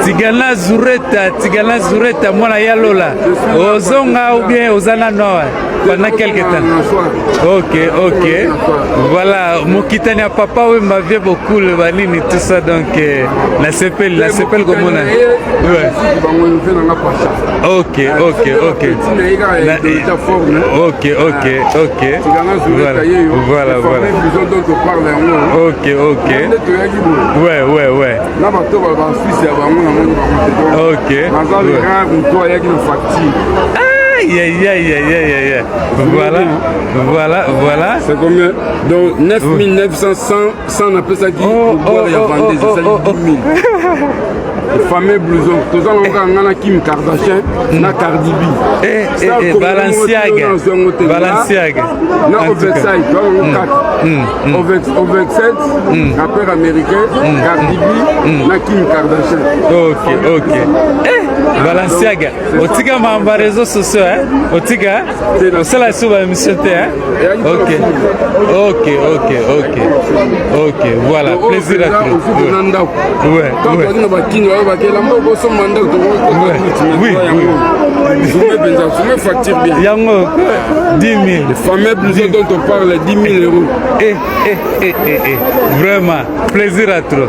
Tigana Zureta, moi la Yalola. Ozonga ou bien Ozana Noa pendant quelques temps. Ok. Voilà, mon kitani à papa, oui, m'a vu beaucoup le vanille, tout ça, donc, la s'appelle comme on a. Ouais. Ok. Voilà. Ok. Ouais. Voilà. C'est combien? Donc 9900, 100 on appelle ça qui il y a vendu, c'est ça 10 000. Le fameux blouson. Tout ça, on a Kim Kardashian, na Cardi B. Balenciaga. Na Oversize, on a 4. Oversize, rappeur américain, Cardi B, na Kim Kardashian. Ok. Balenciaga. Otiga mamba réseaux sociaux, hein? Otiga. C'est la sous émission, hein? Ok. Voilà, plaisir à tous. Ouais. Oui. Yango, 10 000. Les fameux blouson dont on parle, 10 000 euros. Vraiment, plaisir à trop.